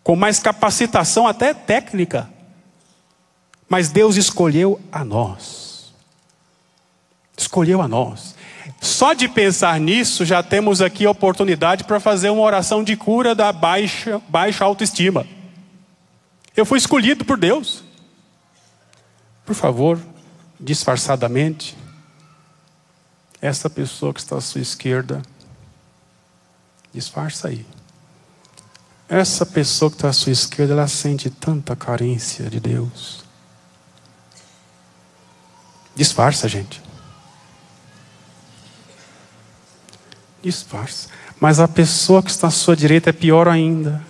com mais capacitação até técnica. Mas Deus escolheu a nós. Escolheu a nós. Só de pensar nisso, já temos aqui a oportunidade para fazer uma oração de cura da baixa autoestima. Eu fui escolhido por Deus. Por favor, disfarçadamente, essa pessoa que está à sua esquerda, disfarça aí. Essa pessoa que está à sua esquerda, ela sente tanta carência de Deus. Disfarça, gente. Disfarça. Mas a pessoa que está à sua direita é pior ainda.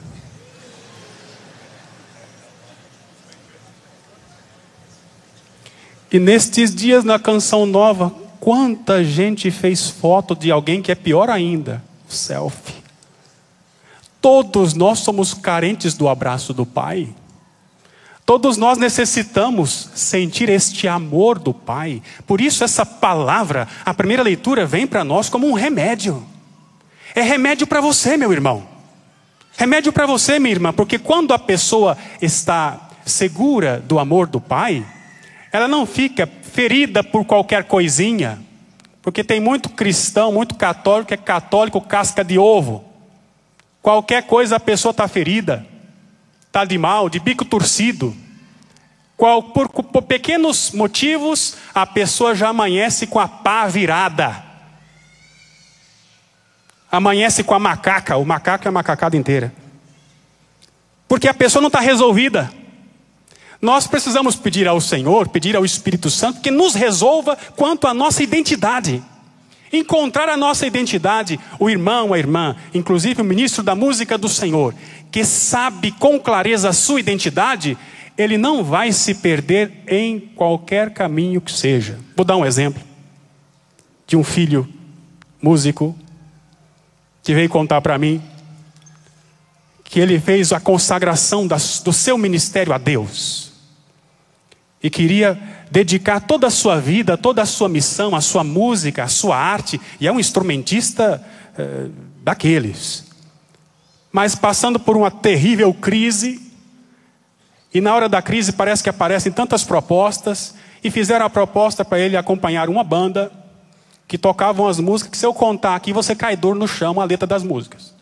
E nestes dias na Canção Nova, quanta gente fez foto de alguém que é pior ainda. Selfie. Todos nós somos carentes do abraço do Pai. Todos nós necessitamos sentir este amor do Pai. Por isso essa palavra, a primeira leitura, vem para nós como um remédio. É remédio para você, meu irmão. Remédio para você, minha irmã. Porque quando a pessoa está segura do amor do Pai, ela não fica ferida por qualquer coisinha. Porque tem muito cristão, muito católico, que é católico casca de ovo. Qualquer coisa a pessoa está ferida. Está de mal, de bico torcido. Por pequenos motivos, a pessoa já amanhece com a pá virada. Amanhece com a macaca. O macaco é a macacada inteira. Porque a pessoa não está resolvida. Nós precisamos pedir ao Senhor, pedir ao Espírito Santo, que nos resolva quanto à nossa identidade. Encontrar a nossa identidade, o irmão, a irmã, inclusive o ministro da música do Senhor, que sabe com clareza a sua identidade, ele não vai se perder em qualquer caminho que seja. Vou dar um exemplo de um filho músico que veio contar para mim que ele fez a consagração do seu ministério a Deus e queria dedicar toda a sua vida, toda a sua missão, a sua música, a sua arte, e é um instrumentista daqueles. Mas passando por uma terrível crise, e na hora da crise parece que aparecem tantas propostas, e fizeram a proposta para ele acompanhar uma banda que tocavam as músicas, que se eu contar aqui você cai dor no chão a letra das músicas.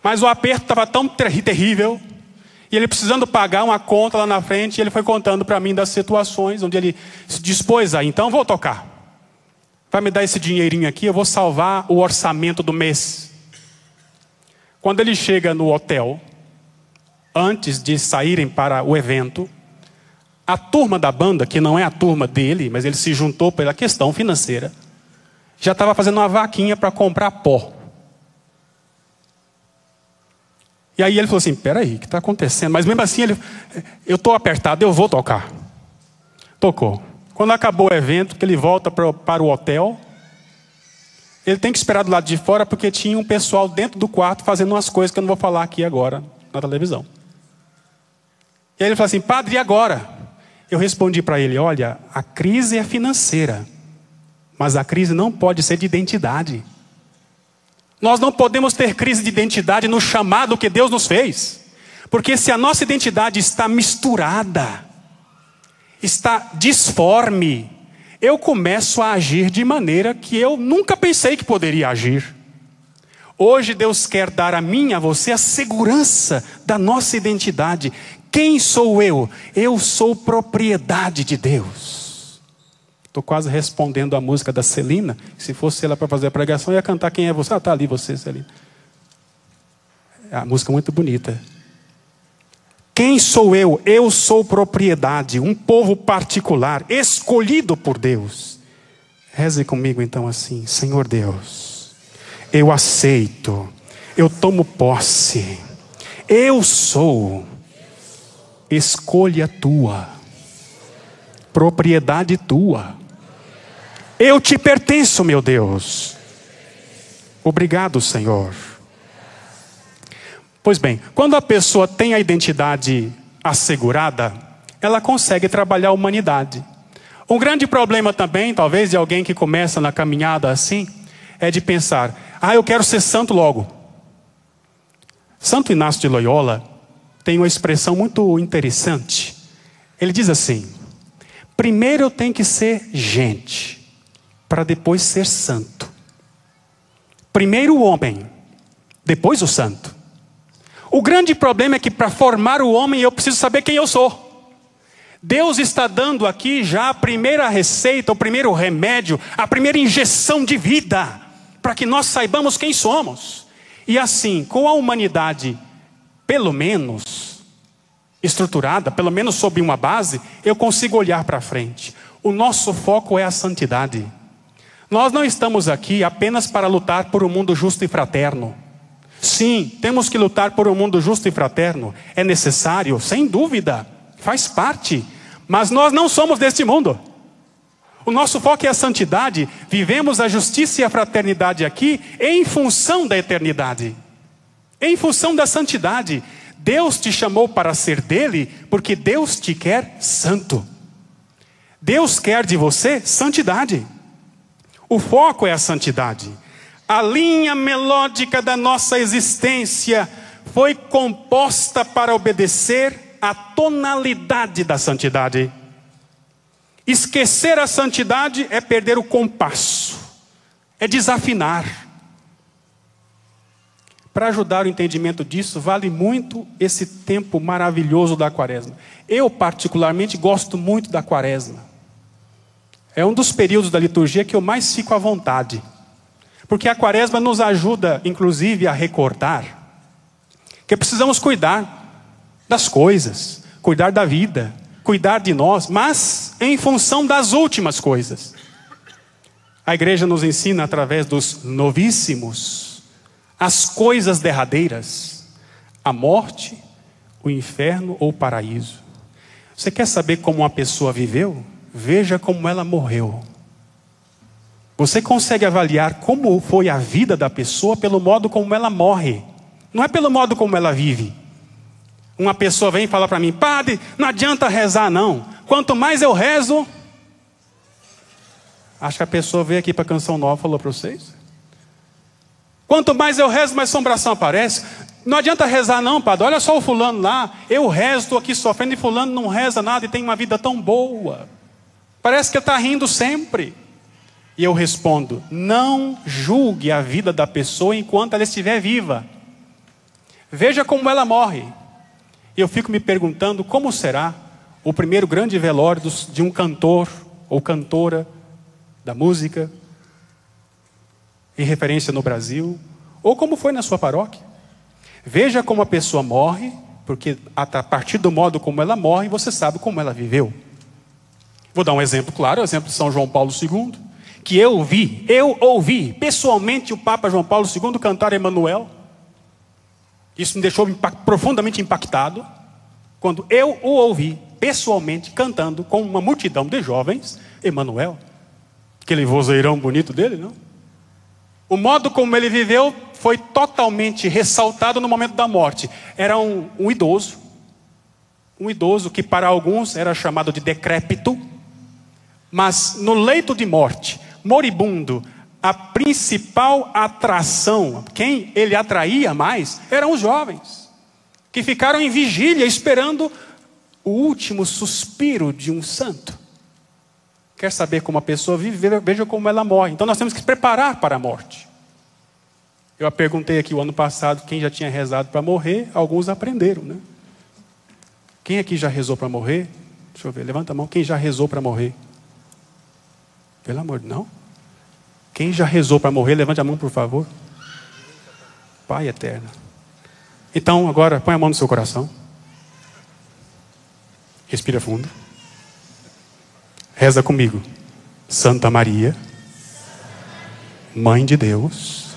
Mas o aperto estava tão terrível, e ele precisando pagar uma conta lá na frente, e ele foi contando para mim das situações onde ele se dispôs a, então vou tocar. Vai me dar esse dinheirinho aqui, eu vou salvar o orçamento do mês. Quando ele chega no hotel, antes de saírem para o evento, a turma da banda, que não é a turma dele, mas ele se juntou pela questão financeira, já estava fazendo uma vaquinha para comprar pó. E aí ele falou assim, peraí, o que está acontecendo? Mas mesmo assim, eu estou apertado, eu vou tocar. Tocou. Quando acabou o evento, que ele volta para o hotel, ele tem que esperar do lado de fora, porque tinha um pessoal dentro do quarto fazendo umas coisas que eu não vou falar aqui agora, na televisão. E aí ele falou assim, padre, e agora? Eu respondi para ele, olha, a crise é financeira, mas a crise não pode ser de identidade. Nós não podemos ter crise de identidade no chamado que Deus nos fez. Porque se a nossa identidade está misturada, está disforme, eu começo a agir de maneira que eu nunca pensei que poderia agir. Hoje Deus quer dar a mim e a você a segurança da nossa identidade. Quem sou eu? Eu sou propriedade de Deus. Estou quase respondendo a música da Celina. Se fosse ela para fazer a pregação, eu ia cantar Quem é você? Ah, está ali você, Celina. É uma música muito bonita. Quem sou eu? Eu sou propriedade, um povo particular, escolhido por Deus. Reze comigo então assim, Senhor Deus, eu aceito, eu tomo posse, eu sou escolha tua, propriedade tua. Eu te pertenço, meu Deus. Obrigado, Senhor. Pois bem, quando a pessoa tem a identidade assegurada, ela consegue trabalhar a humanidade. Um grande problema também, talvez, de alguém que começa na caminhada assim, é de pensar, eu quero ser santo logo. Santo Inácio de Loyola tem uma expressão muito interessante. Ele diz assim: primeiro eu tenho que ser gente, para depois ser santo. Primeiro o homem, depois o santo. O grande problema é que para formar o homem eu preciso saber quem eu sou. Deus está dando aqui já a primeira receita, o primeiro remédio, a primeira injeção de vida, para que nós saibamos quem somos. E assim, com a humanidade, pelo menos estruturada, pelo menos sob uma base, eu consigo olhar para frente. O nosso foco é a santidade. Nós não estamos aqui apenas para lutar por um mundo justo e fraterno. Sim, temos que lutar por um mundo justo e fraterno. É necessário, sem dúvida, faz parte. Mas nós não somos deste mundo. O nosso foco é a santidade. Vivemos a justiça e a fraternidade aqui em função da eternidade. Em função da santidade. Deus te chamou para ser dele porque Deus te quer santo. Deus quer de você santidade. O foco é a santidade. A linha melódica da nossa existência foi composta para obedecer à tonalidade da santidade. Esquecer a santidade é perder o compasso, é desafinar. Para ajudar o entendimento disso, vale muito esse tempo maravilhoso da quaresma. Eu particularmente gosto muito da quaresma. É um dos períodos da liturgia que eu mais fico à vontade. Porque a quaresma nos ajuda, inclusive, a recordar que precisamos cuidar das coisas, cuidar da vida, cuidar de nós, mas em função das últimas coisas. A igreja nos ensina através dos novíssimos as coisas derradeiras, a morte, o inferno ou o paraíso. Você quer saber como uma pessoa viveu? Veja como ela morreu. Você consegue avaliar como foi a vida da pessoa pelo modo como ela morre. Não é pelo modo como ela vive. Uma pessoa vem e fala para mim: padre, não adianta rezar não. Quanto mais eu rezo... Acho que a pessoa veio aqui para a Canção Nova e falou para vocês. Quanto mais eu rezo, mais assombração aparece. Não adianta rezar não, padre. Olha só o fulano lá. Eu rezo, estou aqui sofrendo e fulano não reza nada e tem uma vida tão boa. Parece que está rindo sempre. E eu respondo: não julgue a vida da pessoa enquanto ela estiver viva. Veja como ela morre. E eu fico me perguntando como será o primeiro grande velório de um cantor ou cantora da música, em referência no Brasil, ou como foi na sua paróquia. Veja como a pessoa morre, porque a partir do modo como ela morre, você sabe como ela viveu. Vou dar um exemplo claro, o exemplo de São João Paulo II, que eu ouvi pessoalmente o Papa João Paulo II cantar Emmanuel. Isso me deixou profundamente impactado, quando eu o ouvi pessoalmente cantando com uma multidão de jovens, Emmanuel. Aquele vozeirão bonito dele, não? O modo como ele viveu foi totalmente ressaltado no momento da morte. Era um idoso que para alguns era chamado de decrépito, mas no leito de morte, moribundo, a principal atração, quem ele atraía mais, eram os jovens, que ficaram em vigília esperando o último suspiro de um santo. Quer saber como a pessoa vive? Veja como ela morre. Então nós temos que se preparar para a morte. Eu perguntei aqui o ano passado quem já tinha rezado para morrer. Alguns aprenderam, né? Quem aqui já rezou para morrer? Deixa eu ver, levanta a mão. Quem já rezou para morrer? Pelo amor de Deus, não? Quem já rezou para morrer, levante a mão, por favor. Pai eterno. Então, agora, põe a mão no seu coração. Respira fundo. Reza comigo. Santa Maria, Mãe de Deus,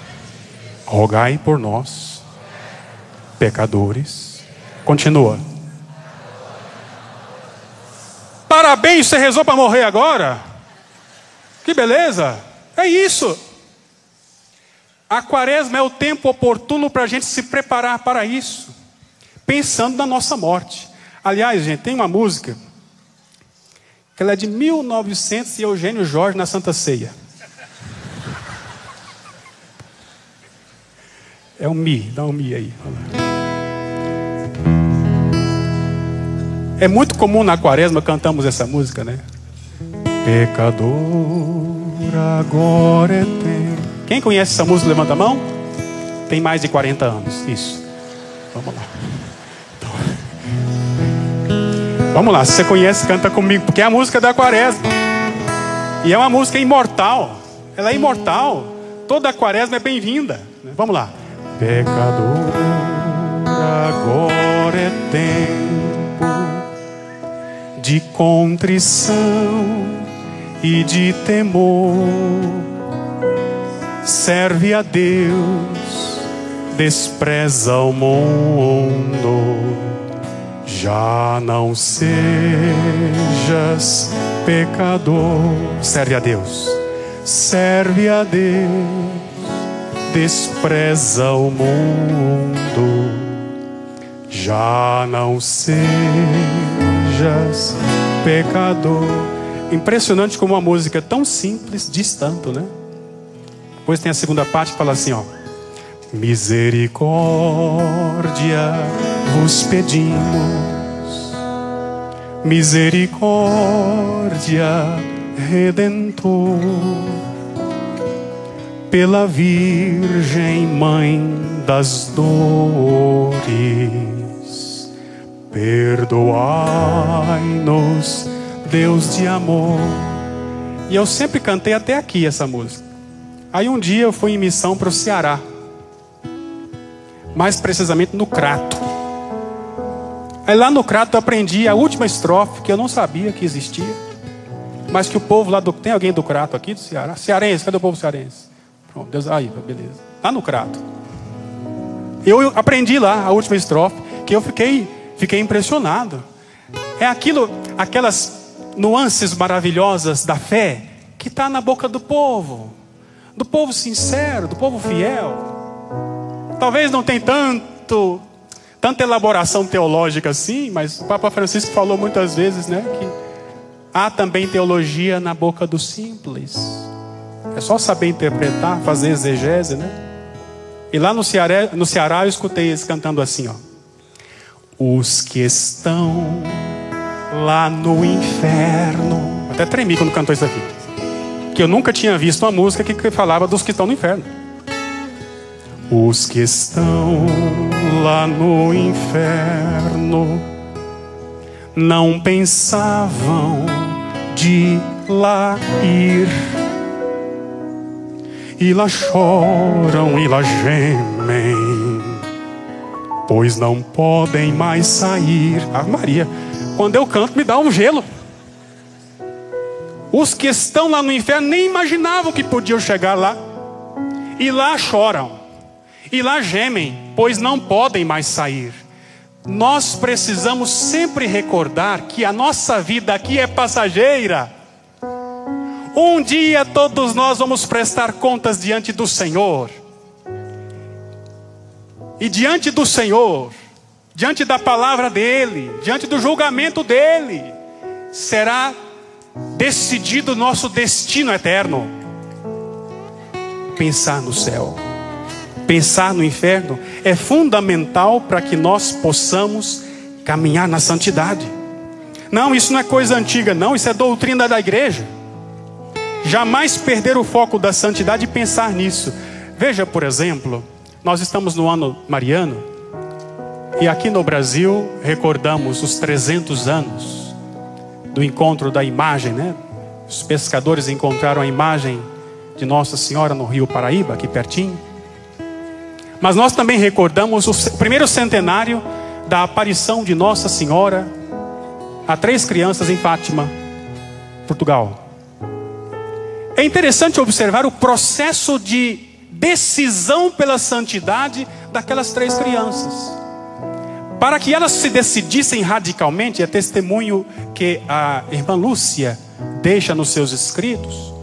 rogai por nós, pecadores. Continua. Parabéns, você rezou para morrer agora? Que beleza! É isso. A quaresma é o tempo oportuno para a gente se preparar para isso, pensando na nossa morte. Aliás, gente, tem uma música que ela é de 1900 e Eugênio Jorge na Santa Ceia. É um mi, dá um mi aí. É muito comum na quaresma cantamos essa música, né? Pecador, agora é tempo. Quem conhece essa música, levanta a mão. Tem mais de 40 anos, isso. Vamos lá. Então, vamos lá, se você conhece, canta comigo, porque é a música da quaresma. E é uma música imortal. Ela é imortal. Toda a quaresma é bem-vinda. Vamos lá. Pecador, agora é tempo de contrição e de temor. Serve a Deus, despreza o mundo. Já não sejas pecador. Serve a Deus, serve a Deus, despreza o mundo. Já não sejas pecador. Impressionante como uma música tão simples diz tanto, né? Depois tem a segunda parte que fala assim, ó: misericórdia vos pedimos, misericórdia Redentor, pela Virgem Mãe das Dores, perdoai-nos, Deus de amor. E eu sempre cantei até aqui essa música. Aí um dia eu fui em missão para o Ceará, mais precisamente no Crato. Aí lá no Crato eu aprendi a última estrofe, que eu não sabia que existia, mas que o povo lá do... Tem alguém do Crato aqui, do Ceará? Cearense, cadê o povo cearense? Pronto, Deus, aí, beleza. Lá no Crato. Eu aprendi lá a última estrofe, que eu fiquei impressionado. É aquelas nuances maravilhosas da fé que está na boca do povo sincero, do povo fiel. Talvez não tenha tanta elaboração teológica assim, mas o Papa Francisco falou muitas vezes, né, que há também teologia na boca do simples. É só saber interpretar, fazer exegese, né? E lá no Ceará eu escutei eles cantando assim, ó: os que estão lá no inferno. Até tremi quando cantou isso aqui, que eu nunca tinha visto uma música que falava dos que estão no inferno. Os que estão lá no inferno não pensavam de lá ir, e lá choram e lá gemem, pois não podem mais sair. Ah, Maria, quando eu canto me dá um gelo. Os que estão lá no inferno nem imaginavam que podiam chegar lá, e lá choram e lá gemem, pois não podem mais sair. Nós precisamos sempre recordar que a nossa vida aqui é passageira. Um dia todos nós vamos prestar contas diante do Senhor. E diante do Senhor, diante da palavra dEle, diante do julgamento dEle, será decidido nosso destino eterno. Pensar no céu, pensar no inferno é fundamental para que nós possamos caminhar na santidade. Não, isso não é coisa antiga, não, isso é doutrina da igreja. Jamais perder o foco da santidade e pensar nisso. Veja, por exemplo, nós estamos no ano mariano, e aqui no Brasil recordamos os 300 anos do encontro da imagem, né? Os pescadores encontraram a imagem de Nossa Senhora no Rio Paraíba, aqui pertinho. Mas nós também recordamos o primeiro centenário da aparição de Nossa Senhora a 3 crianças em Fátima, Portugal. É interessante observar o processo de decisão pela santidade daquelas 3 crianças. Para que elas se decidissem radicalmente, é testemunho que a irmã Lúcia deixa nos seus escritos.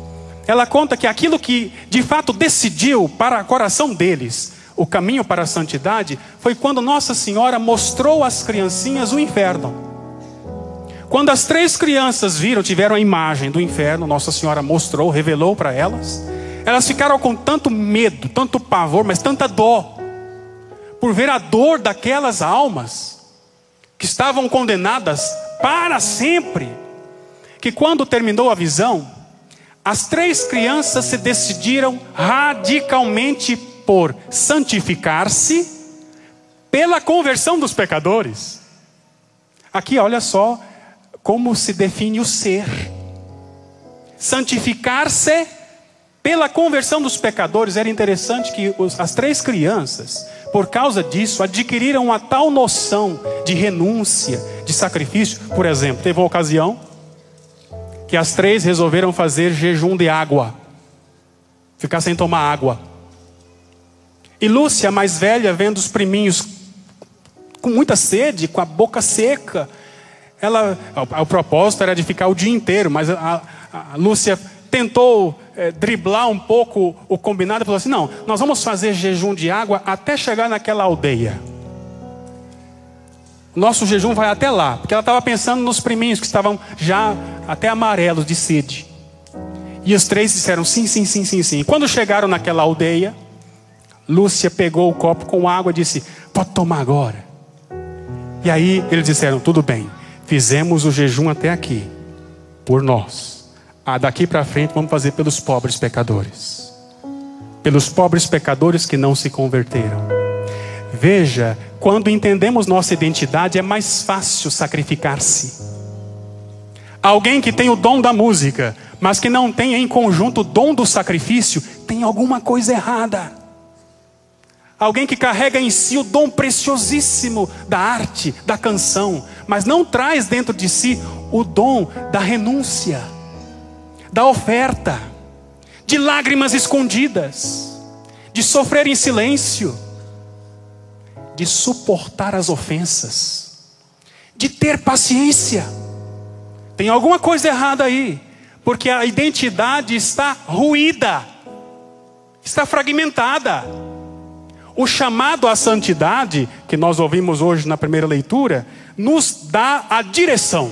Ela conta que aquilo que de fato decidiu para o coração deles o caminho para a santidade foi quando Nossa Senhora mostrou às criancinhas o inferno. Quando as 3 crianças tiveram a imagem do inferno, Nossa Senhora mostrou, revelou para elas. Elas ficaram com tanto medo, tanto pavor, mas tanta dó, por ver a dor daquelas almas que estavam condenadas para sempre, que quando terminou a visão, as 3 crianças se decidiram radicalmente por santificar-se pela conversão dos pecadores. Aqui olha só como se define o ser. Santificar-se pela conversão dos pecadores. Era interessante que as 3 crianças, por causa disso, adquiriram uma tal noção de renúncia, de sacrifício. Por exemplo, teve uma ocasião que as 3 resolveram fazer jejum de água, ficar sem tomar água. E Lúcia, mais velha, vendo os priminhos com muita sede, com a boca seca, o propósito era de ficar o dia inteiro, mas a Lúcia tentou driblar um pouco o combinado e falou assim: não, nós vamos fazer jejum de água até chegar naquela aldeia. Nosso jejum vai até lá, porque ela estava pensando nos priminhos que estavam já até amarelos de sede. E os 3 disseram sim, sim, sim, sim, sim. Quando chegaram naquela aldeia, Lúcia pegou o copo com água e disse: pode tomar agora. E aí eles disseram: tudo bem, fizemos o jejum até aqui, por nós. Daqui para frente vamos fazer pelos pobres pecadores. Pelos pobres pecadores que não se converteram. Veja, quando entendemos nossa identidade, é mais fácil sacrificar-se. Alguém que tem o dom da música, mas que não tem em conjunto o dom do sacrifício, tem alguma coisa errada. Alguém que carrega em si o dom preciosíssimo da arte, da canção, mas não traz dentro de si o dom da renúncia, da oferta, de lágrimas escondidas, de sofrer em silêncio, de suportar as ofensas, de ter paciência. Tem alguma coisa errada aí, porque a identidade está ruída, está fragmentada. O chamado à santidade, que nós ouvimos hoje na primeira leitura, nos dá a direção.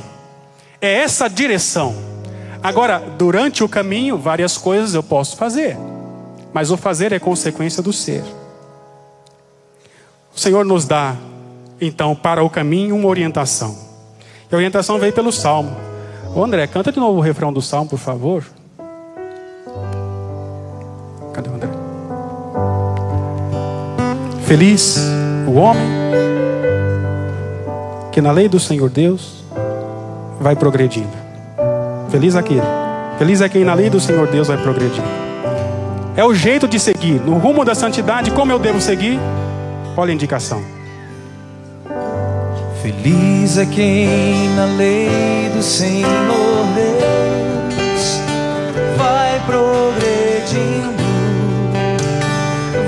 É essa direção. Agora, durante o caminho, várias coisas eu posso fazer, mas o fazer é consequência do ser. O Senhor nos dá, então, para o caminho uma orientação. E a orientação veio pelo Salmo. Ô André, canta de novo o refrão do Salmo, por favor. Cadê o André? Feliz o homem que na lei do Senhor Deus vai progredindo. Feliz aquele. Feliz é quem na lei do Senhor Deus vai progredindo. É o jeito de seguir. No rumo da santidade, como eu devo seguir? Olha a indicação. Feliz é quem na lei do Senhor Deus vai progredindo,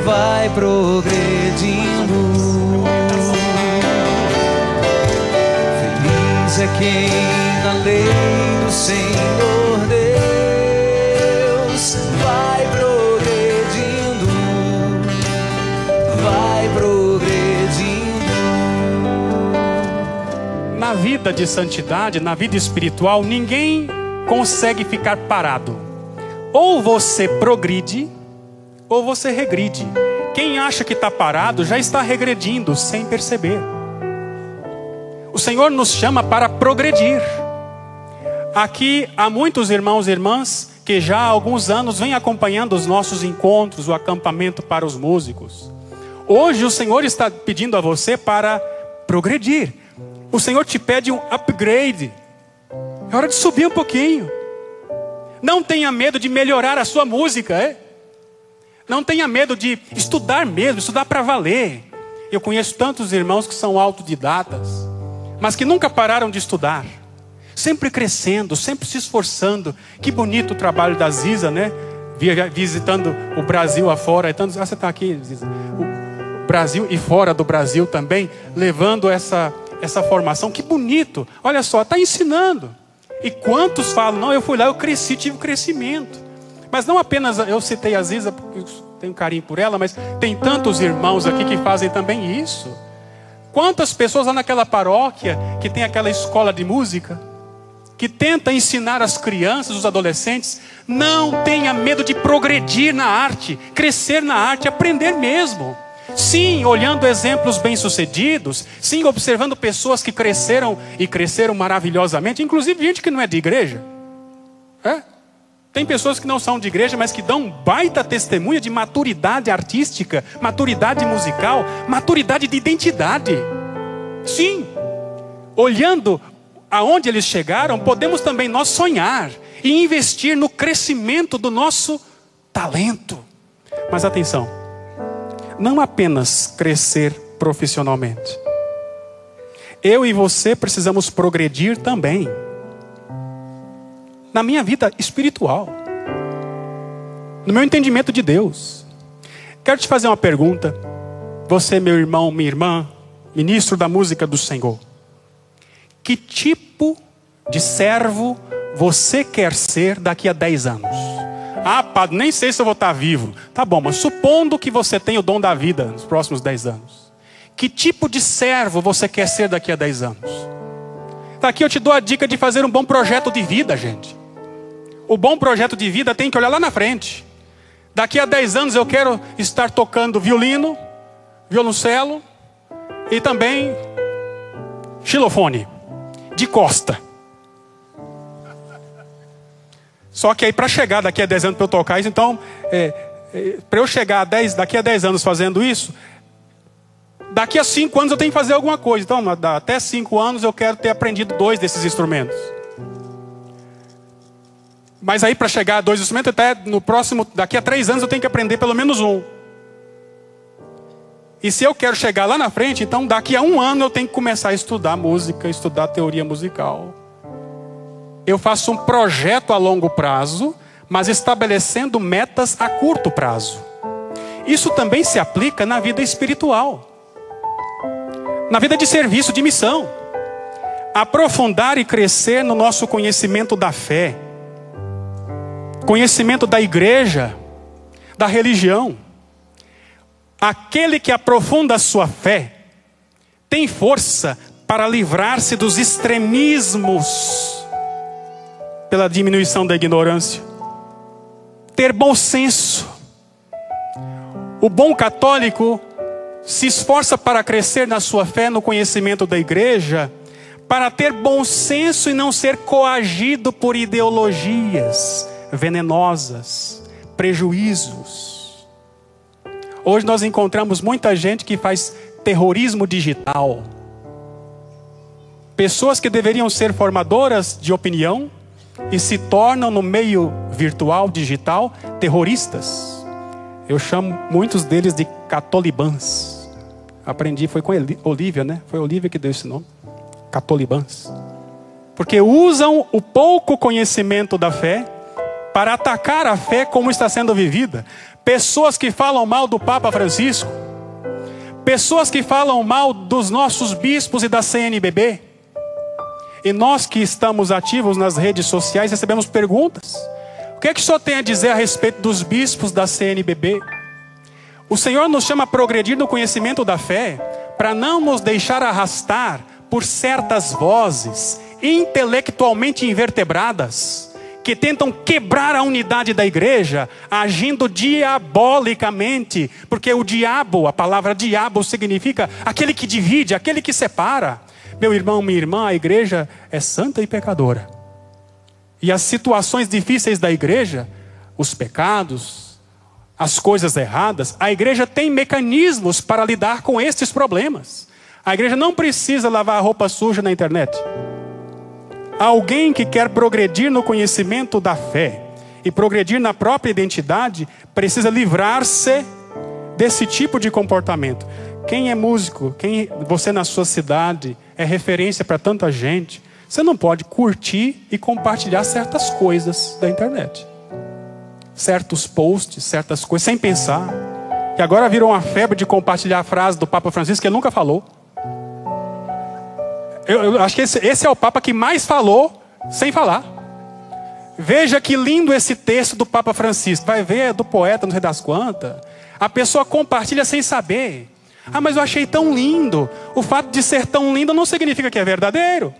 vai progredindo. Feliz é quem na lei do Senhor Deus vai progredindo, vai progredindo. Na vida de santidade, na vida espiritual, ninguém consegue ficar parado. Ou você progride, ou você regride. Quem acha que está parado, já está regredindo, sem perceber. O Senhor nos chama para progredir. Aqui há muitos irmãos e irmãs que já há alguns anos vêm acompanhando os nossos encontros, o acampamento para os músicos. Hoje o Senhor está pedindo a você para progredir. O Senhor te pede um upgrade. É hora de subir um pouquinho. Não tenha medo de melhorar a sua música, Não tenha medo de estudar mesmo, estudar para valer. Eu conheço tantos irmãos que são autodidatas, mas que nunca pararam de estudar. Sempre crescendo, sempre se esforçando. Que bonito o trabalho da Ziza, né? Visitando o Brasil afora. Você está aqui, Ziza. O Brasil e fora do Brasil também, levando essa formação. Que bonito. Olha só, está ensinando. E quantos falam, não, eu fui lá, eu cresci, tive crescimento. Mas não apenas, eu citei a Ziza, porque eu tenho carinho por ela, mas tem tantos irmãos aqui que fazem também isso. Quantas pessoas lá naquela paróquia, que tem aquela escola de música, que tenta ensinar as crianças, os adolescentes, não tenha medo de progredir na arte, crescer na arte, aprender mesmo. Sim, olhando exemplos bem-sucedidos. Sim, observando pessoas que cresceram e cresceram maravilhosamente. Inclusive gente que não é de igreja. Tem pessoas que não são de igreja, mas que dão baita testemunha de maturidade artística, maturidade musical, maturidade de identidade. Sim, olhando aonde eles chegaram, podemos também nós sonhar e investir no crescimento do nosso talento. Mas atenção, não apenas crescer profissionalmente. Eu e você precisamos progredir também na minha vida espiritual, no meu entendimento de Deus. Quero te fazer uma pergunta. Você, meu irmão, minha irmã, ministro da música do Senhor. Que tipo de servo você quer ser daqui a 10 anos? Ah, padre, nem sei se eu vou estar vivo. Tá bom, mas supondo que você tenha o dom da vida nos próximos 10 anos. Que tipo de servo você quer ser daqui a 10 anos? Aqui eu te dou a dica de fazer um bom projeto de vida, gente. O bom projeto de vida tem que olhar lá na frente. Daqui a 10 anos eu quero estar tocando violino, violoncelo e também xilofone, de costa. Só que aí para chegar daqui a 10 anos para eu tocar isso, então, para eu chegar daqui a 10 anos fazendo isso, daqui a 5 anos eu tenho que fazer alguma coisa. Então, até 5 anos eu quero ter aprendido 2 desses instrumentos. Mas aí para chegar a 2 instrumentos, até no próximo, daqui a 3 anos eu tenho que aprender pelo menos 1. E se eu quero chegar lá na frente, então daqui a 1 ano eu tenho que começar a estudar música, estudar teoria musical. Eu faço um projeto a longo prazo, mas estabelecendo metas a curto prazo. Isso também se aplica na vida espiritual, na vida de serviço, de missão. Aprofundar e crescer no nosso conhecimento da fé, conhecimento da igreja, da religião. Aquele que aprofunda a sua fé tem força para livrar-se dos extremismos pela diminuição da ignorância. Ter bom senso. O bom católico se esforça para crescer na sua fé, no conhecimento da igreja, para ter bom senso e não ser coagido por ideologias venenosas, prejuízos. Hoje nós encontramos muita gente que faz terrorismo digital. Pessoas que deveriam ser formadoras de opinião e se tornam no meio virtual, digital, terroristas. Eu chamo muitos deles de catolibãs. Aprendi, foi com Olívia, né? Foi Olívia que deu esse nome. Catolibãs. Porque usam o pouco conhecimento da fé para atacar a fé como está sendo vivida. Pessoas que falam mal do Papa Francisco. Pessoas que falam mal dos nossos bispos e da CNBB. E nós que estamos ativos nas redes sociais recebemos perguntas. O que é que o senhor tem a dizer a respeito dos bispos da CNBB? O Senhor nos chama a progredir no conhecimento da fé, para não nos deixar arrastar por certas vozes intelectualmente invertebradas, que tentam quebrar a unidade da igreja, agindo diabolicamente, porque o diabo, a palavra diabo significa aquele que divide, aquele que separa. Meu irmão, minha irmã, a igreja é santa e pecadora. E as situações difíceis da igreja, os pecados, as coisas erradas, a igreja tem mecanismos para lidar com estes problemas. A igreja não precisa lavar a roupa suja na internet. Alguém que quer progredir no conhecimento da fé e progredir na própria identidade, precisa livrar-se desse tipo de comportamento. Quem é músico, você na sua cidade é referência para tanta gente, você não pode curtir e compartilhar certas coisas da internet. Certos posts, certas coisas, sem pensar. E agora virou uma febre de compartilhar a frase do Papa Francisco que ele nunca falou. Eu acho que esse é o Papa que mais falou sem falar. Veja que lindo esse texto do Papa Francisco. Vai ver, é do poeta, não sei das quantas. A pessoa compartilha sem saber. Ah, mas eu achei tão lindo. O fato de ser tão lindo não significa que é verdadeiro.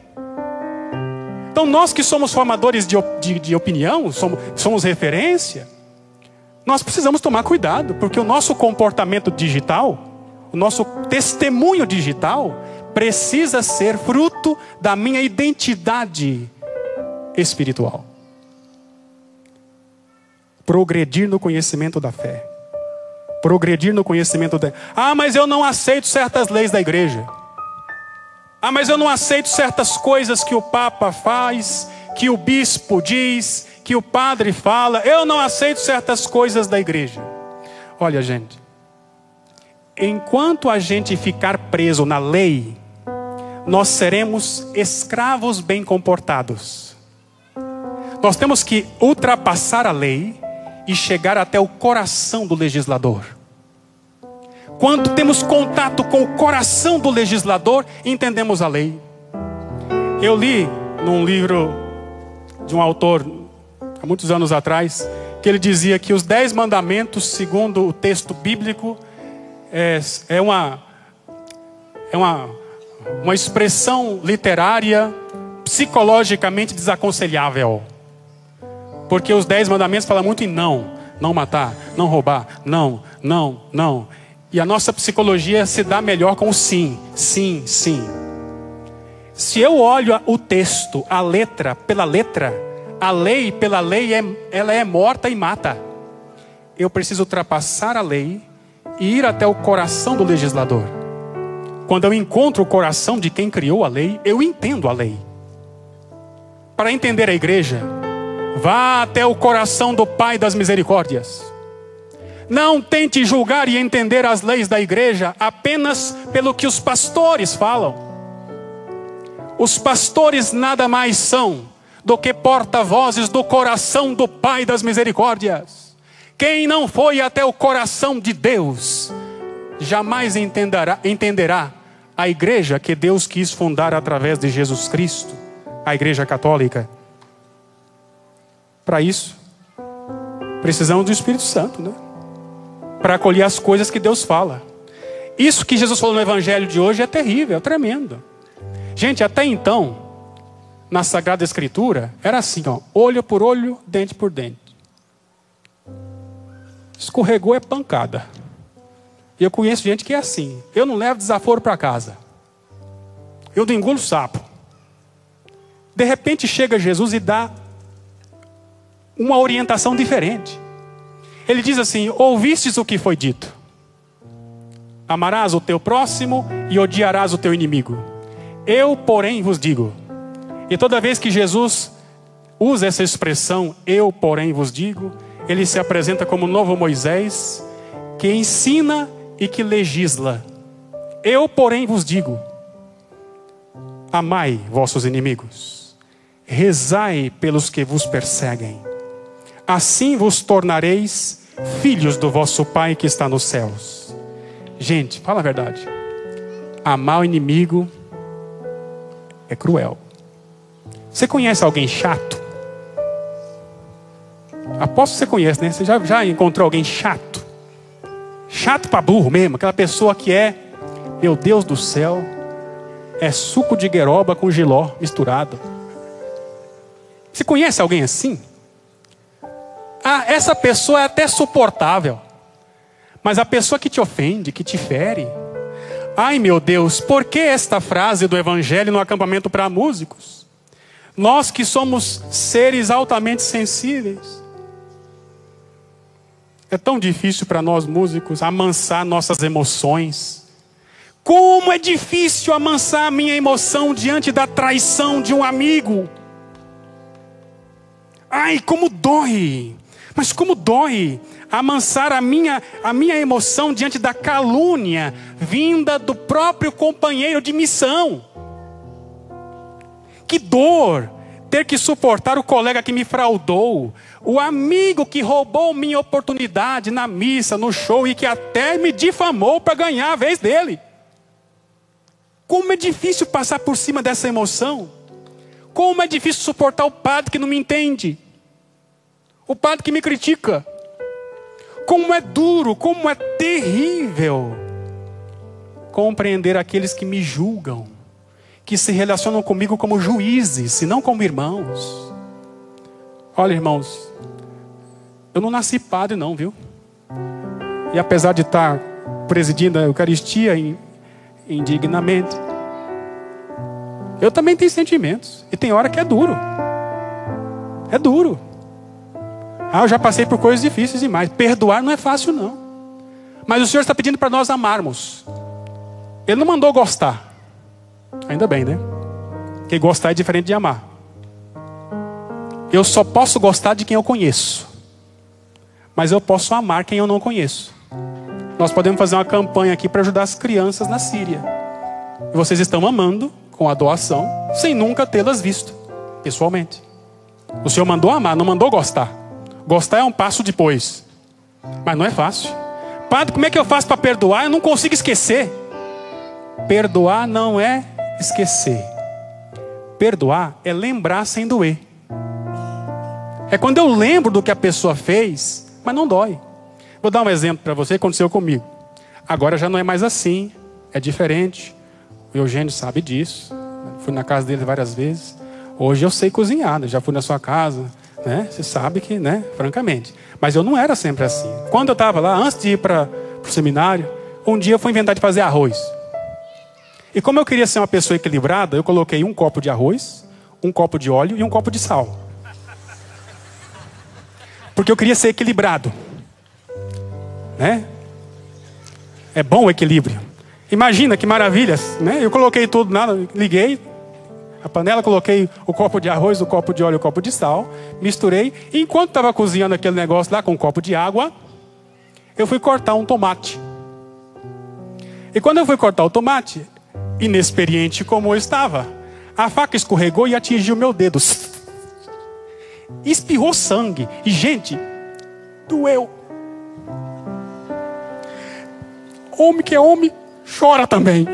Então nós que somos formadores de opinião, somos referência, nós precisamos tomar cuidado, porque o nosso comportamento digital o nosso testemunho digital precisa ser fruto da minha identidade espiritual. Progredir no conhecimento da fé. Progredir no conhecimento da... Ah, mas eu não aceito certas leis da igreja. Ah, mas eu não aceito certas coisas que o Papa faz, que o bispo diz, que o padre fala. Eu não aceito certas coisas da igreja. Olha, gente, enquanto a gente ficar preso na lei, nós seremos escravos bem comportados. Nós temos que ultrapassar a lei e chegar até o coração do legislador. Quando temos contato com o coração do legislador, entendemos a lei. Eu li num livro de um autor, há muitos anos atrás, que ele dizia que os 10 mandamentos, segundo o texto bíblico, é uma expressão literária, psicologicamente desaconselhável. Porque os 10 mandamentos falam muito em não matar, não roubar, não. E a nossa psicologia se dá melhor com o sim. Se eu olho o texto, a letra pela letra, a lei pela lei, ela é morta e mata. Eu preciso ultrapassar a lei e ir até o coração do legislador. Quando eu encontro o coração de quem criou a lei, eu entendo a lei. Para entender a igreja, vá até o coração do Pai das misericórdias. Não tente julgar e entender as leis da igreja apenas pelo que os pastores falam. Os pastores nada mais são do que porta-vozes do coração do Pai das misericórdias. Quem não foi até o coração de Deus, jamais entenderá a igreja que Deus quis fundar através de Jesus Cristo, a igreja católica. Para isso, precisamos do Espírito Santo, né? Para acolher as coisas que Deus fala. Isso que Jesus falou no evangelho de hoje é terrível, é tremendo. Gente, até então, na Sagrada Escritura, era assim, ó, olho por olho, dente por dente. Escorregou é pancada. E eu conheço gente que é assim. Eu não levo desaforo para casa. Eu não engulo sapo. De repente chega Jesus e dá uma orientação diferente. Ele diz assim: ouvistes o que foi dito? Amarás o teu próximo e odiarás o teu inimigo. Eu, porém, vos digo. E toda vez que Jesus usa essa expressão, eu, porém, vos digo, ele se apresenta como o novo Moisés, que ensina e que legisla. Eu, porém, vos digo: amai vossos inimigos, rezai pelos que vos perseguem. Assim vos tornareis filhos do vosso Pai que está nos céus. Gente, fala a verdade. Amar o inimigo é cruel. Você conhece alguém chato? Aposto que você conhece, né? Você já encontrou alguém chato? Chato para burro mesmo. Aquela pessoa que é, meu Deus do céu, é suco de gueroba com jiló misturado. Você conhece alguém assim? Ah, essa pessoa é até suportável. Mas a pessoa que te ofende, que te fere. Ai meu Deus, por que esta frase do evangelho no acampamento para músicos? Nós que somos seres altamente sensíveis. É tão difícil para nós músicos amansar nossas emoções. Como é difícil amansar a minha emoção diante da traição de um amigo. Ai, como dói. Mas como dói amansar a minha emoção diante da calúnia vinda do próprio companheiro de missão. Que dor ter que suportar o colega que me fraudou, o amigo que roubou minha oportunidade na missa, no show e que até me difamou para ganhar a vez dele. Como é difícil passar por cima dessa emoção. Como é difícil suportar o padre que não me entende. O padre que me critica. Como é duro, como é terrível compreender aqueles que me julgam, que se relacionam comigo como juízes, e não como irmãos. Olha, irmãos, eu não nasci padre não, viu? E apesar de estar presidindo a Eucaristia indignamente. Eu também tenho sentimentos. E tem hora que é duro. É duro. Eu já passei por coisas difíceis demais. Perdoar não é fácil, não. Mas o Senhor está pedindo para nós amarmos. Ele não mandou gostar. Ainda bem, né? Porque gostar é diferente de amar. Eu só posso gostar de quem eu conheço. Mas eu posso amar quem eu não conheço. Nós podemos fazer uma campanha aqui para ajudar as crianças na Síria. E vocês estão amando com a doação, sem nunca tê-las visto, pessoalmente. O Senhor mandou amar, não mandou gostar. Gostar é um passo depois. Mas não é fácil. Padre, como é que eu faço para perdoar? Eu não consigo esquecer. Perdoar não é esquecer. Perdoar é lembrar sem doer. É quando eu lembro do que a pessoa fez, mas não dói. Vou dar um exemplo para você que aconteceu comigo. Agora já não é mais assim. É diferente. O Eugênio sabe disso. Fui na casa dele várias vezes. Hoje eu sei cozinhar, né? Já fui na sua casa, né? Você sabe que, né? Francamente. Mas eu não era sempre assim. Quando eu estava lá, antes de ir para o seminário, um dia eu fui inventar de fazer arroz. E como eu queria ser uma pessoa equilibrada, eu coloquei um copo de arroz, um copo de óleo e um copo de sal. Porque eu queria ser equilibrado. Né? É bom o equilíbrio. Imagina que maravilhas, né? Eu coloquei tudo, liguei a panela, coloquei o copo de arroz, o copo de óleo e o copo de sal, misturei. E enquanto estava cozinhando aquele negócio lá com um copo de água, eu fui cortar um tomate. E quando eu fui cortar o tomate, inexperiente como eu estava, a faca escorregou e atingiu meu dedo. Espirrou sangue. E, gente, doeu. Homem que é homem, chora também.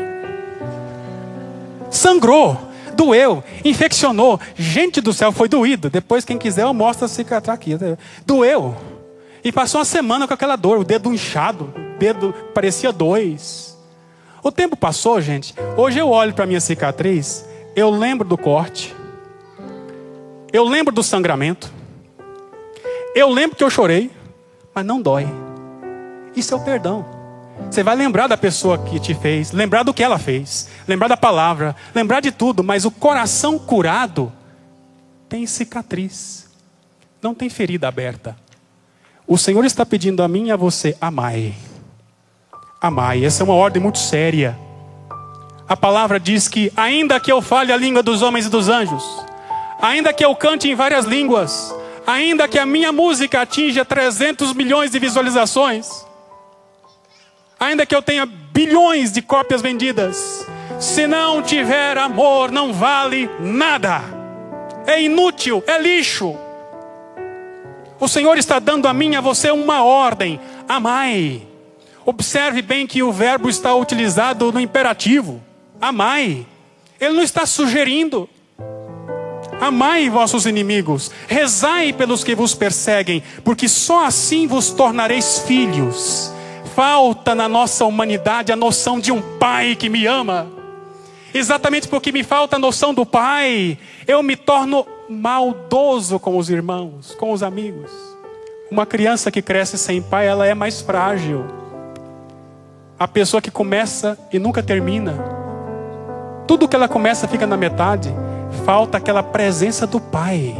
Sangrou, doeu, infeccionou. Gente do céu, foi doído. Depois, quem quiser, eu mostro a cicatriz aqui. Doeu. E passou uma semana com aquela dor, o dedo inchado, o dedo parecia 2. O tempo passou, gente. Hoje eu olho para a minha cicatriz, eu lembro do corte, eu lembro do sangramento, eu lembro que eu chorei, mas não dói. Isso é o perdão. Você vai lembrar da pessoa que te fez, lembrar do que ela fez, lembrar da palavra, lembrar de tudo, mas o coração curado tem cicatriz, não tem ferida aberta. O Senhor está pedindo a mim e a você: amai. Amai, essa é uma ordem muito séria. A palavra diz que ainda que eu fale a língua dos homens e dos anjos, ainda que eu cante em várias línguas, ainda que a minha música atinja 300 milhões de visualizações, ainda que eu tenha bilhões de cópias vendidas, se não tiver amor, não vale nada. É inútil, é lixo. O Senhor está dando a mim e a você uma ordem: amai. Observe bem que o verbo está utilizado no imperativo. Amai. Ele não está sugerindo. Amai vossos inimigos, rezai pelos que vos perseguem, porque só assim vos tornareis filhos. Falta na nossa humanidade a noção de um pai que me ama. Exatamente porque me falta a noção do pai, eu me torno maldoso com os irmãos, com os amigos. Uma criança que cresce sem pai, ela é mais frágil. A pessoa que começa e nunca termina, tudo que ela começa fica na metade. Falta aquela presença do pai.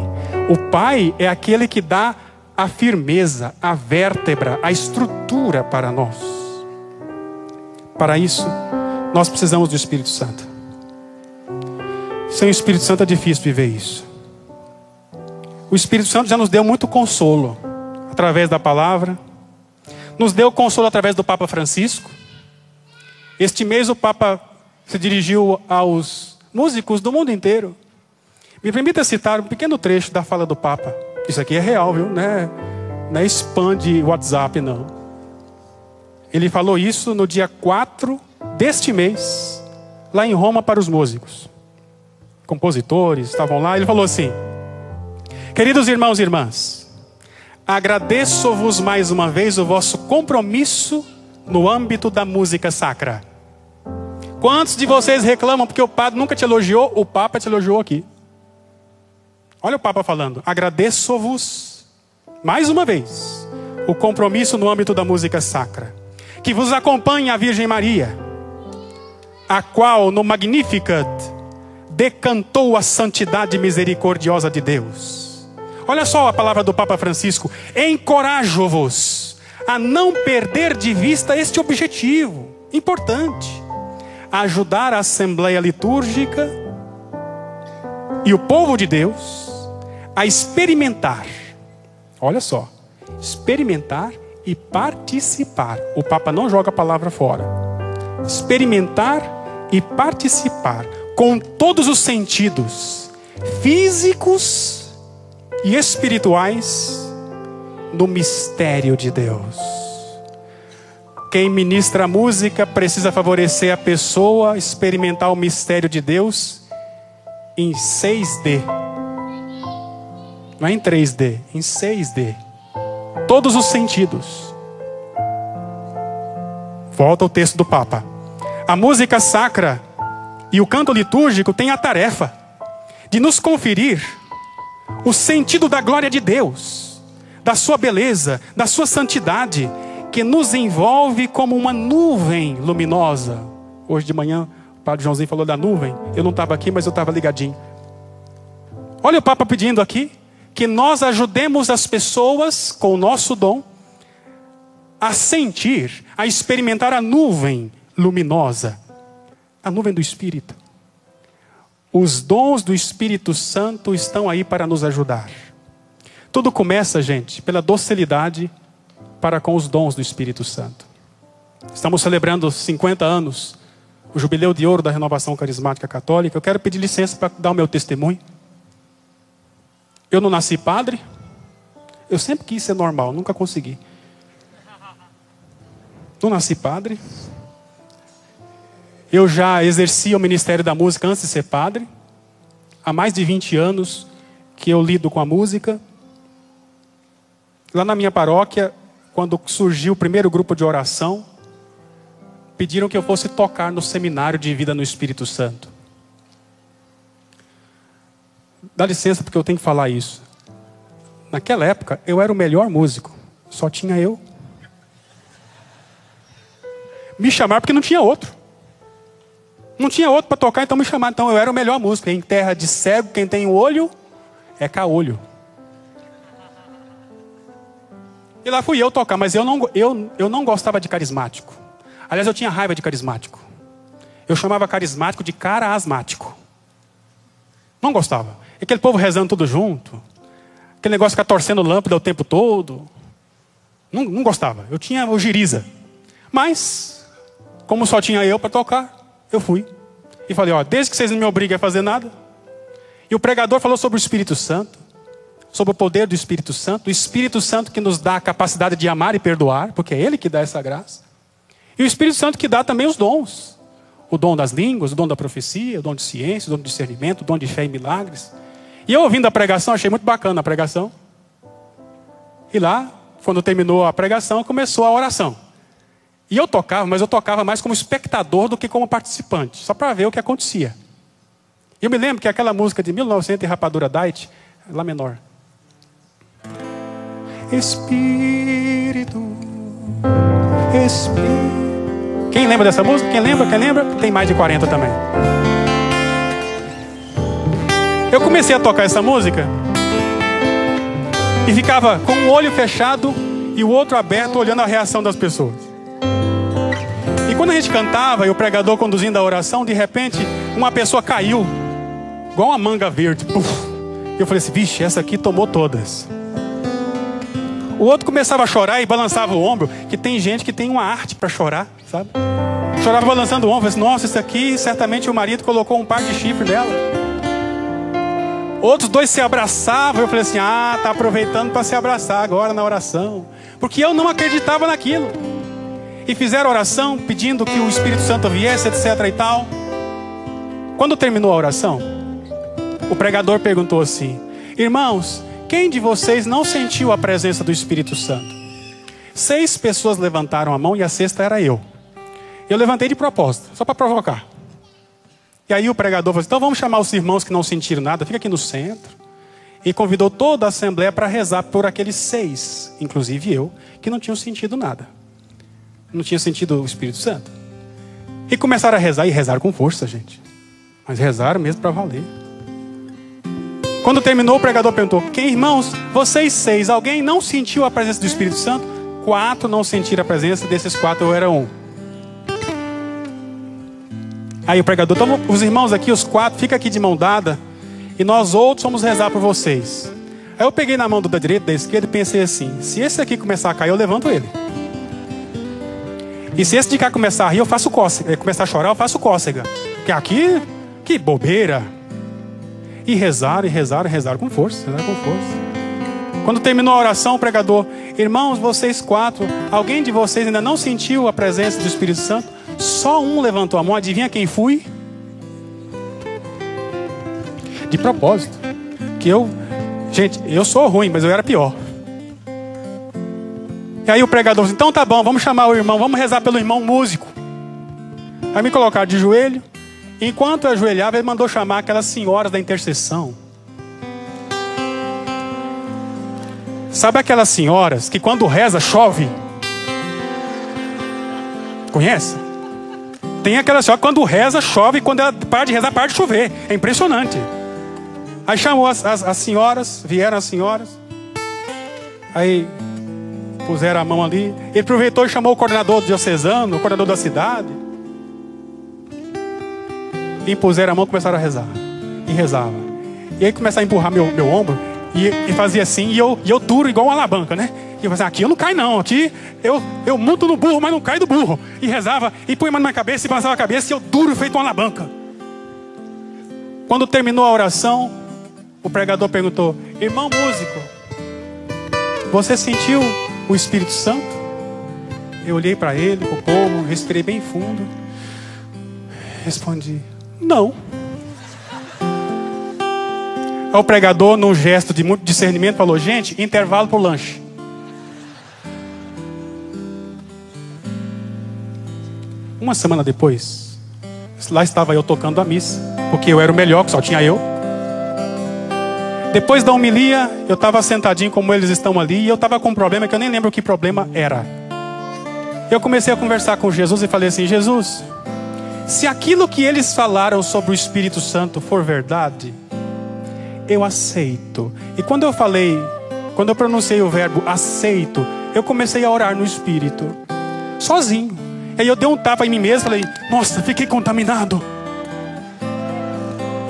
O pai é aquele que dá a firmeza, a vértebra, a estrutura para nós. Para isso, nós precisamos do Espírito Santo. Sem o Espírito Santo é difícil viver isso. O Espírito Santo já nos deu muito consolo através da palavra. Nos deu consolo através do Papa Francisco. Este mês o Papa se dirigiu aos músicos do mundo inteiro. Me permita citar um pequeno trecho da fala do Papa. Isso aqui é real, viu? Não é spam de WhatsApp, não. Ele falou isso no dia 4 deste mês, lá em Roma, para os músicos. Compositores estavam lá. Ele falou assim: queridos irmãos e irmãs, agradeço-vos mais uma vez o vosso compromisso no âmbito da música sacra. Quantos de vocês reclamam porque o padre nunca te elogiou? O Papa te elogiou aqui. Olha o Papa falando: agradeço-vos mais uma vez o compromisso no âmbito da música sacra. que vos acompanhe a Virgem Maria, a qual no Magnificat decantou a santidade misericordiosa de Deus. Olha só a palavra do Papa Francisco: encorajo-vos a não perder de vista este objetivo importante, ajudar a Assembleia Litúrgica e o povo de Deus a experimentar, olha só, experimentar e participar. O Papa não joga a palavra fora. Experimentar e participar com todos os sentidos físicos e espirituais no mistério de Deus. Quem ministra a música precisa favorecer a pessoa a experimentar o mistério de Deus em 6D. Não é em 3D, em 6D. Todos os sentidos. Volta ao texto do Papa. A música sacra e o canto litúrgico têm a tarefa de nos conferir o sentido da glória de Deus, da sua beleza, da sua santidade, que nos envolve como uma nuvem luminosa. Hoje de manhã o Padre Joãozinho falou da nuvem. Eu não estava aqui, mas eu estava ligadinho. Olha o Papa pedindo aqui que nós ajudemos as pessoas com o nosso dom a sentir, a experimentar a nuvem luminosa, a nuvem do Espírito. Os dons do Espírito Santo estão aí para nos ajudar. Tudo começa, gente, pela docilidade para com os dons do Espírito Santo. Estamos celebrando 50 anos, o Jubileu de Ouro da Renovação Carismática Católica. Eu quero pedir licença para dar o meu testemunho. Eu não nasci padre. Eu sempre quis ser normal, nunca consegui. Não nasci padre. Eu já exercia o ministério da música antes de ser padre. Há mais de 20 anos que eu lido com a música. Lá na minha paróquia, quando surgiu o primeiro grupo de oração, pediram que eu fosse tocar no seminário de vida no Espírito Santo. Dá licença porque eu tenho que falar isso. Naquela época, eu era o melhor músico. Só tinha eu. Me chamaram porque não tinha outro. Não tinha outro para tocar, então me chamaram. Então eu era o melhor músico. Em terra de cego, quem tem olho é caolho. E lá fui eu tocar, mas eu não gostava de carismático. Aliás, eu tinha raiva de carismático. Eu chamava carismático de cara asmático. Não gostava. Aquele povo rezando tudo junto. Aquele negócio de ficar torcendo lâmpada o tempo todo. Não gostava. Eu tinha o giriza. Mas, como só tinha eu para tocar, eu fui. E falei, ó, desde que vocês não me obriguem a fazer nada. E o pregador falou sobre o Espírito Santo. Sobre o poder do Espírito Santo. O Espírito Santo que nos dá a capacidade de amar e perdoar. Porque é Ele que dá essa graça. E o Espírito Santo que dá também os dons. O dom das línguas, o dom da profecia, o dom de ciência, o dom de discernimento, o dom de fé e milagres. E eu ouvindo a pregação, achei muito bacana a pregação. E lá, quando terminou a pregação, começou a oração. E eu tocava, mas eu tocava mais como espectador do que como participante. Só para ver o que acontecia. E eu me lembro que aquela música de 1900 e Rapadura Diet, Lá menor. Espírito. Quem lembra dessa música? Quem lembra? Quem lembra? Tem mais de 40 também. Eu comecei a tocar essa música e ficava com o olho fechado e o outro aberto, olhando a reação das pessoas. E quando a gente cantava e o pregador conduzindo a oração, de repente uma pessoa caiu, igual uma manga verde. Puf. Eu falei assim, vixe, essa aqui tomou todas. O outro começava a chorar e balançava o ombro, que tem gente que tem uma arte para chorar, sabe? Chorava balançando o ombro, falei assim, nossa, isso aqui certamente o marido colocou um par de chifre nela. Outros dois se abraçavam, eu falei assim, tá aproveitando para se abraçar agora na oração. Porque eu não acreditava naquilo. E fizeram oração pedindo que o Espírito Santo viesse, etc e tal. Quando terminou a oração, o pregador perguntou assim, irmãos, quem de vocês não sentiu a presença do Espírito Santo? 6 pessoas levantaram a mão e a sexta era eu. Eu levantei de propósito, só para provocar. E aí o pregador falou assim, então vamos chamar os irmãos que não sentiram nada, fica aqui no centro. E convidou toda a assembleia para rezar por aqueles 6, inclusive eu, que não tinham sentido nada. Não tinha sentido o Espírito Santo. E começaram a rezar, e rezaram com força, gente. Mas rezaram mesmo para valer. Quando terminou, o pregador perguntou: quem, irmãos, vocês 6, alguém não sentiu a presença do Espírito Santo? 4 não sentiram a presença, desses 4 eu era um. Aí o pregador: então os irmãos aqui, os 4, fica aqui de mão dada, e nós outros vamos rezar por vocês. Aí eu peguei na mão da direita, da esquerda, e pensei assim: se esse aqui começar a cair, eu levanto ele. E se esse de cá começar a rir, eu faço cócega. Começar a chorar, eu faço cócega. Porque aqui, que bobeira. E rezaram, e rezaram, e rezaram com força. Rezaram com força. Quando terminou a oração, o pregador: irmãos, vocês 4, alguém de vocês ainda não sentiu a presença do Espírito Santo? Só um levantou a mão. Adivinha quem fui? De propósito. Que gente, eu sou ruim, mas eu era pior. E aí o pregador disse: então tá bom, vamos chamar o irmão, vamos rezar pelo irmão músico. Aí me colocaram de joelho. Enquanto eu ajoelhava, ele mandou chamar aquelas senhoras da intercessão. Sabe aquelas senhoras que quando reza chove? Conhece? Tem aquela senhora que quando reza chove, e quando ela para de rezar, para de chover. É impressionante. Aí chamou as senhoras, vieram as senhoras. Aí puseram a mão ali. Ele aproveitou e chamou o coordenador diocesano, o coordenador da cidade. E puseram a mão e começaram a rezar. E rezava. E aí começaram a empurrar meu ombro. E fazia assim. E eu duro igual uma alavanca, né? E eu falei: aqui eu não caio não. Aqui eu monto no burro, mas não caio do burro. E rezava. E punha a mão na minha cabeça e balançava a cabeça. E eu duro feito uma alavanca. Quando terminou a oração, o pregador perguntou: irmão músico, você sentiu o Espírito Santo? Eu olhei para ele, pro povo, respirei bem fundo. Respondi: não. Aí o pregador, num gesto de muito discernimento, falou: gente, intervalo para o lanche. Uma semana depois, lá estava eu tocando a missa, porque eu era o melhor, que só tinha eu. Depois da homilia, eu estava sentadinho como eles estão ali, e eu estava com um problema que eu nem lembro que problema era. Eu comecei a conversar com Jesus e falei assim: Jesus, se aquilo que eles falaram sobre o Espírito Santo for verdade, eu aceito. E quando eu pronunciei o verbo aceito, eu comecei a orar no Espírito, sozinho. Aí eu dei um tapa em mim mesmo, falei: nossa, fiquei contaminado.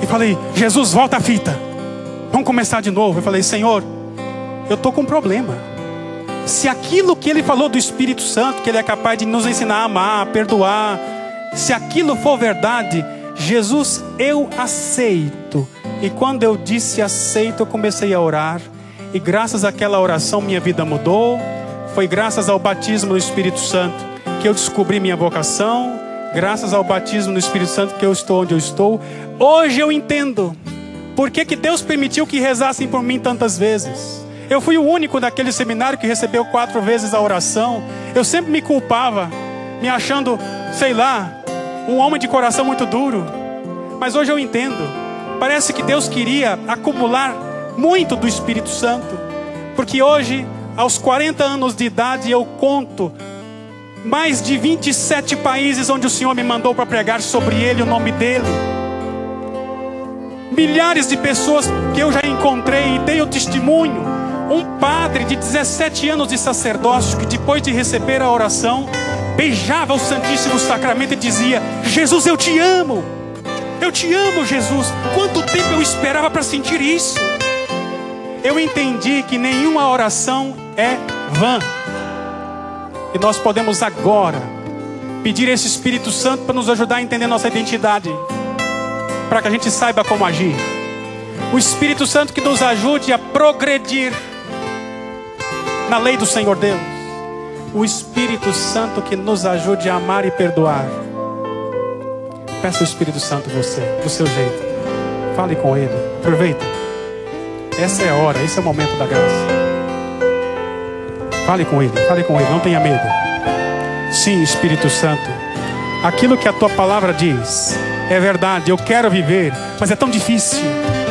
E falei: Jesus, volta a fita, vamos começar de novo. Eu falei: Senhor, eu estou com um problema. Se aquilo que Ele falou do Espírito Santo, que Ele é capaz de nos ensinar a amar, a perdoar, se aquilo for verdade, Jesus, eu aceito. E quando eu disse aceito, eu comecei a orar. E graças àquela oração minha vida mudou. Foi graças ao batismo no Espírito Santo que eu descobri minha vocação. Graças ao batismo no Espírito Santo que eu estou onde eu estou. Hoje eu entendo por que Deus permitiu que rezassem por mim tantas vezes. Eu fui o único daquele seminário que recebeu 4 vezes a oração. Eu sempre me culpava, me achando, sei lá, um homem de coração muito duro. Mas hoje eu entendo. Parece que Deus queria acumular muito do Espírito Santo. Porque hoje, aos 40 anos de idade, eu conto mais de 27 países onde o Senhor me mandou para pregar sobre Ele, o nome dEle. Milhares de pessoas que eu já encontrei e dei o testemunho. Um padre de 17 anos de sacerdócio que depois de receber a oração, beijava o Santíssimo Sacramento e dizia: Jesus, eu te amo. Eu te amo, Jesus. Quanto tempo eu esperava para sentir isso? Eu entendi que nenhuma oração é vã. E nós podemos agora pedir esse Espírito Santo para nos ajudar a entender nossa identidade, para que a gente saiba como agir. O Espírito Santo que nos ajude a progredir na lei do Senhor Deus. O Espírito Santo que nos ajude a amar e perdoar. Peça o Espírito Santo você, do seu jeito. Fale com Ele. Aproveita. Essa é a hora, esse é o momento da graça. Fale com Ele, não tenha medo. Sim, Espírito Santo, aquilo que a Tua palavra diz é verdade, eu quero viver, mas é tão difícil.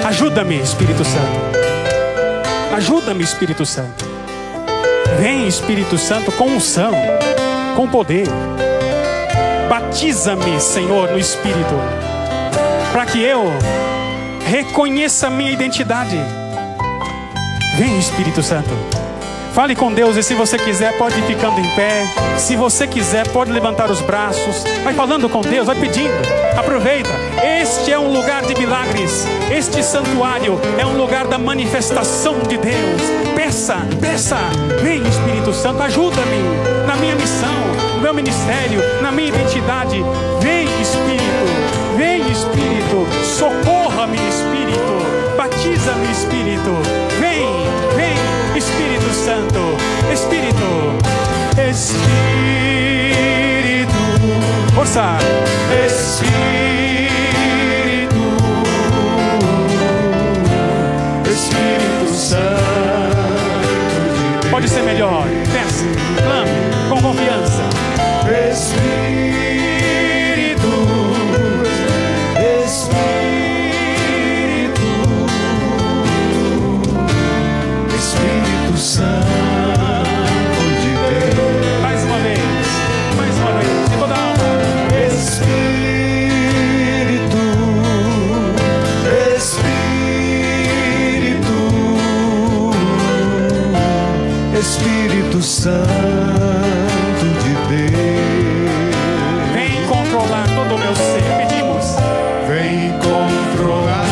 Ajuda-me, Espírito Santo. Ajuda-me, Espírito Santo. Vem, Espírito Santo, com unção. com poder. Batiza-me, Senhor, no Espírito, para que eu reconheça a minha identidade. Vem, Espírito Santo. Fale com Deus, e se você quiser pode ir ficando em pé. Se você quiser pode levantar os braços. Vai falando com Deus, vai pedindo. Aproveita. Este é um lugar de milagres. Este santuário é um lugar da manifestação de Deus. Peça, peça. Vem, Espírito Santo, ajuda-me na minha missão, no meu ministério, na minha identidade. Vem, Espírito. Vem, Espírito. Socorra-me, Espírito. Batiza-me, Espírito. Vem, vem, Espírito Santo. Espírito. Espírito. Força. Espírito. Espírito Santo. Pode ser melhor. Peça, clame com confiança. Espírito. Espírito Santo de Deus. Mais uma vez, de toda a alma. Espírito, Espírito, Espírito Santo de Deus. Vem controlar todo o meu ser, pedimos. Vem controlar.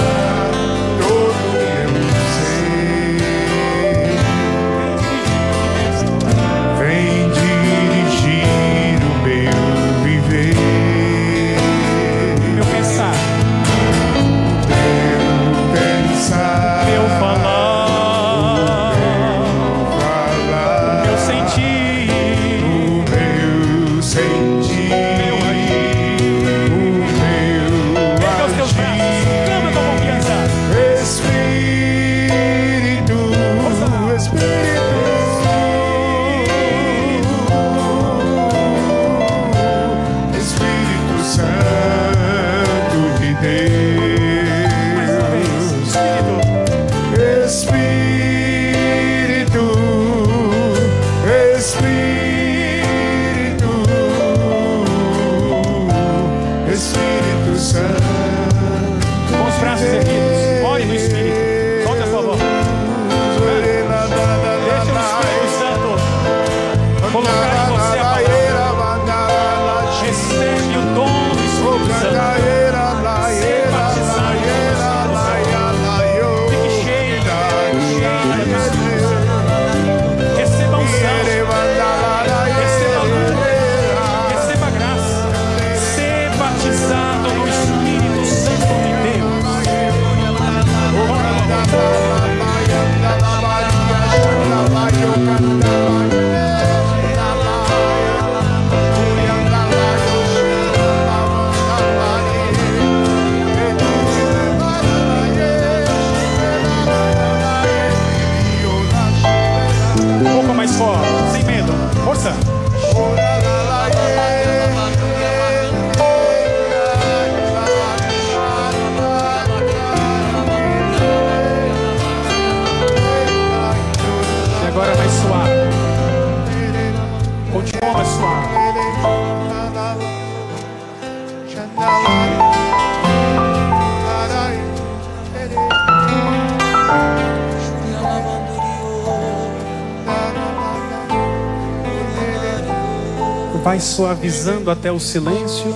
Vai suavizando até o silêncio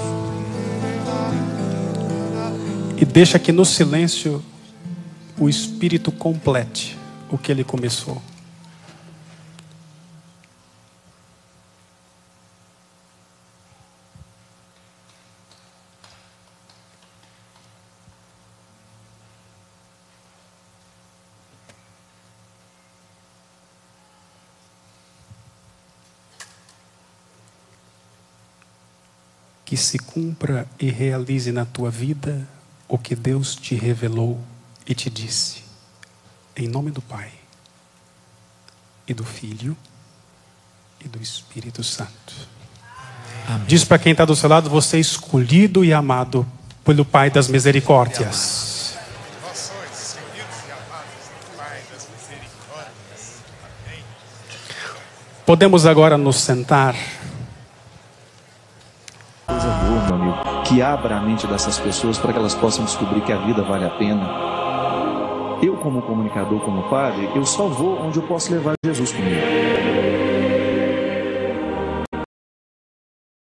e deixa que no silêncio o Espírito complete o que ele começou. Que se cumpra e realize na tua vida o que Deus te revelou e te disse. Em nome do Pai, e do Filho, e do Espírito Santo. Amém. Diz para quem está do seu lado: você é escolhido e amado pelo Pai das misericórdias. Nós somos escolhidos e amados pelo Pai das misericórdias. Amém. Podemos agora nos sentar. que abra a mente dessas pessoas para que elas possam descobrir que a vida vale a pena. Eu, como comunicador, como padre, eu só vou onde eu posso levar Jesus comigo.